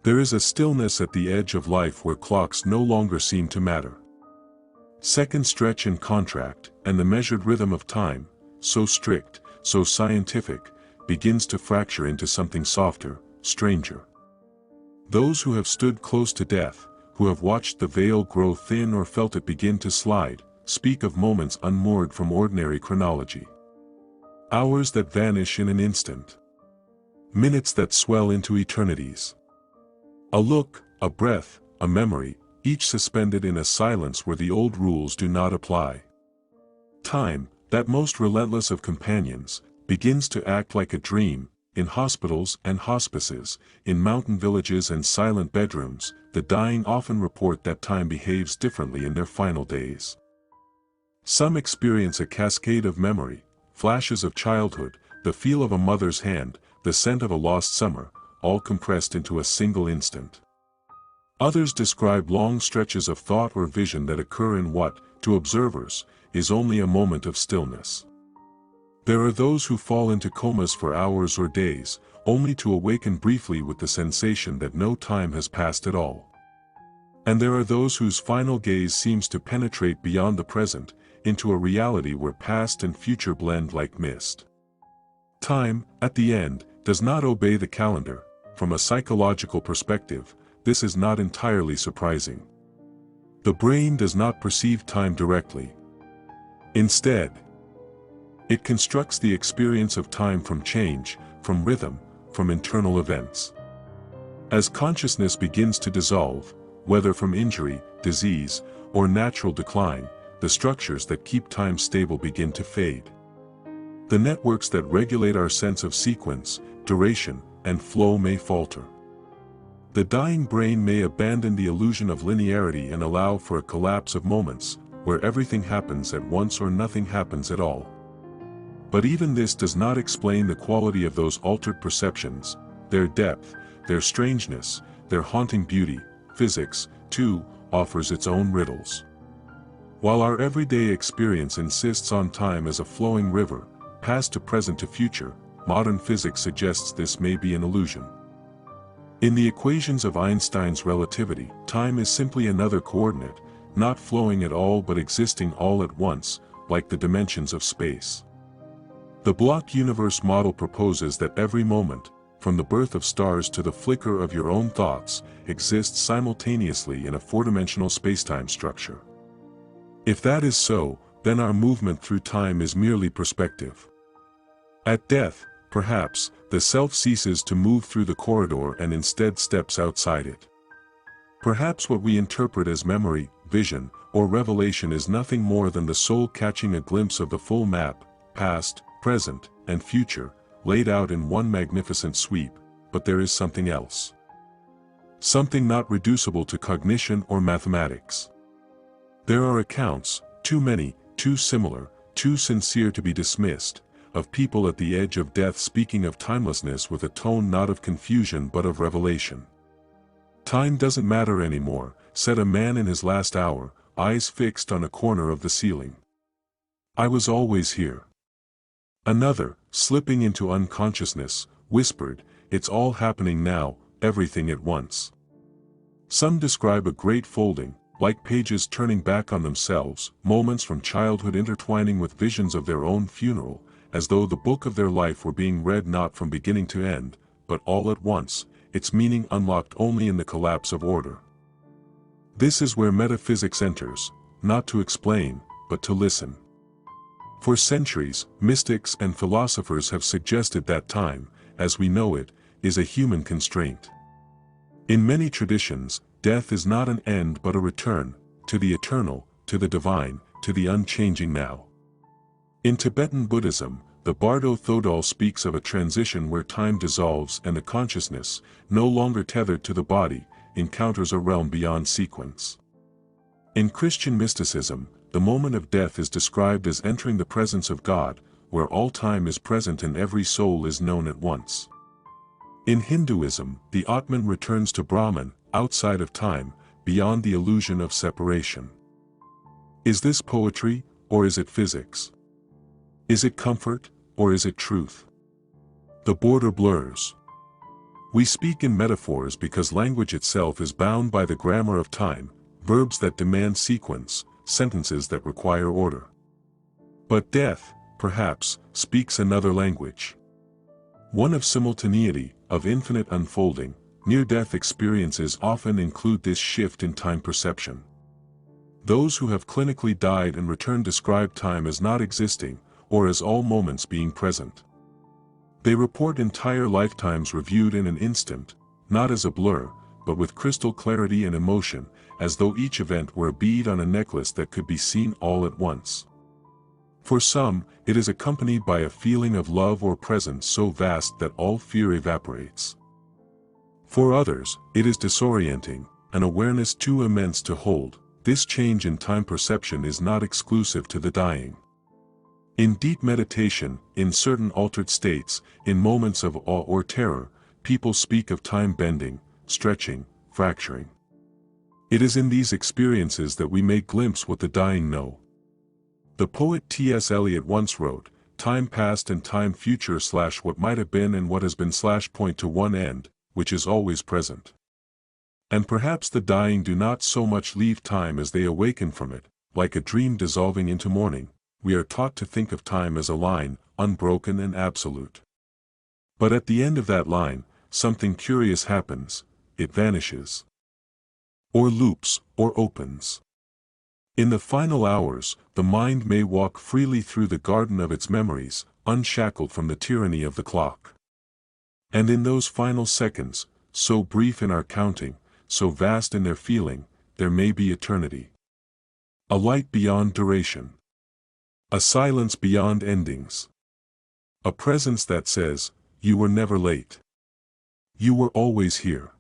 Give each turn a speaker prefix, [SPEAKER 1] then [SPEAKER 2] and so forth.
[SPEAKER 1] There is a stillness at the edge of life where clocks no longer seem to matter. Seconds stretch and contract, and the measured rhythm of time, so strict, so scientific, begins to fracture into something softer, stranger. Those who have stood close to death, who have watched the veil grow thin or felt it begin to slide, speak of moments unmoored from ordinary chronology. Hours that vanish in an instant. Minutes that swell into eternities. A look, a breath, a memory, each suspended in a silence where the old rules do not apply. Time, that most relentless of companions, begins to act like a dream. In hospitals and hospices, in mountain villages and silent bedrooms, the dying often report that time behaves differently in their final days. Some experience a cascade of memory, flashes of childhood, the feel of a mother's hand, the scent of a lost summer, all compressed into a single instant. Others describe long stretches of thought or vision that occur in what, to observers, is only a moment of stillness. There are those who fall into comas for hours or days, only to awaken briefly with the sensation that no time has passed at all. And there are those whose final gaze seems to penetrate beyond the present, into a reality where past and future blend like mist. Time, at the end, does not obey the calendar. From a psychological perspective, this is not entirely surprising. The brain does not perceive time directly. Instead, it constructs the experience of time from change, from rhythm, from internal events. As consciousness begins to dissolve, whether from injury, disease, or natural decline, the structures that keep time stable begin to fade. The networks that regulate our sense of sequence, duration, and flow may falter. The dying brain may abandon the illusion of linearity and allow for a collapse of moments, where everything happens at once or nothing happens at all. But even this does not explain the quality of those altered perceptions, their depth, their strangeness, their haunting beauty. Physics, too, offers its own riddles. While our everyday experience insists on time as a flowing river, past to present to future, modern physics suggests this may be an illusion. In the equations of Einstein's relativity, time is simply another coordinate, not flowing at all but existing all at once, like the dimensions of space. The block universe model proposes that every moment, from the birth of stars to the flicker of your own thoughts, exists simultaneously in a four-dimensional spacetime structure. If that is so, then our movement through time is merely perspective. At death, perhaps, the self ceases to move through the corridor and instead steps outside it. Perhaps what we interpret as memory, vision, or revelation is nothing more than the soul catching a glimpse of the full map, past, present, and future, laid out in one magnificent sweep. But there is something else. Something not reducible to cognition or mathematics. There are accounts, too many, too similar, too sincere to be dismissed, of people at the edge of death speaking of timelessness with a tone not of confusion but of revelation. Time doesn't matter anymore, said a man in his last hour, eyes fixed on a corner of the ceiling. I was always here. Another, slipping into unconsciousness, whispered, it's all happening now, everything at once. Some describe a great folding, like pages turning back on themselves, moments from childhood intertwining with visions of their own funeral, as though the book of their life were being read not from beginning to end, but all at once, its meaning unlocked only in the collapse of order. This is where metaphysics enters, not to explain, but to listen. For centuries, mystics and philosophers have suggested that time, as we know it, is a human constraint. In many traditions, death is not an end but a return, to the eternal, to the divine, to the unchanging now. In Tibetan Buddhism, the Bardo Thodol speaks of a transition where time dissolves and the consciousness, no longer tethered to the body, encounters a realm beyond sequence. In Christian mysticism, the moment of death is described as entering the presence of God, where all time is present and every soul is known at once. In Hinduism, the Atman returns to Brahman, outside of time, beyond the illusion of separation. Is this poetry, or is it physics? Is it comfort, or is it truth? The border blurs. We speak in metaphors because language itself is bound by the grammar of time, verbs that demand sequence, sentences that require order. But death, perhaps, speaks another language. One of simultaneity, of infinite unfolding. Near-death experiences often include this shift in time perception. Those who have clinically died and returned describe time as not existing, or as all moments being present. They report entire lifetimes reviewed in an instant, not as a blur, but with crystal clarity and emotion, as though each event were a bead on a necklace that could be seen all at once. For some, it is accompanied by a feeling of love or presence so vast that all fear evaporates. For others, it is disorienting, an awareness too immense to hold. This change in time perception is not exclusive to the dying. In deep meditation, in certain altered states, in moments of awe or terror, people speak of time bending, stretching, fracturing. It is in these experiences that we may glimpse what the dying know. The poet T.S. Eliot once wrote, "Time past and time future / what might have been and what has been / point to one end, which is always present." And perhaps the dying do not so much leave time as they awaken from it, like a dream dissolving into morning. We are taught to think of time as a line, unbroken and absolute. But at the end of that line, something curious happens, it vanishes. Or loops, or opens. In the final hours, the mind may walk freely through the garden of its memories, unshackled from the tyranny of the clock. And in those final seconds, so brief in our counting, so vast in their feeling, there may be eternity. A light beyond duration. A silence beyond endings. A presence that says, "You were never late. You were always here."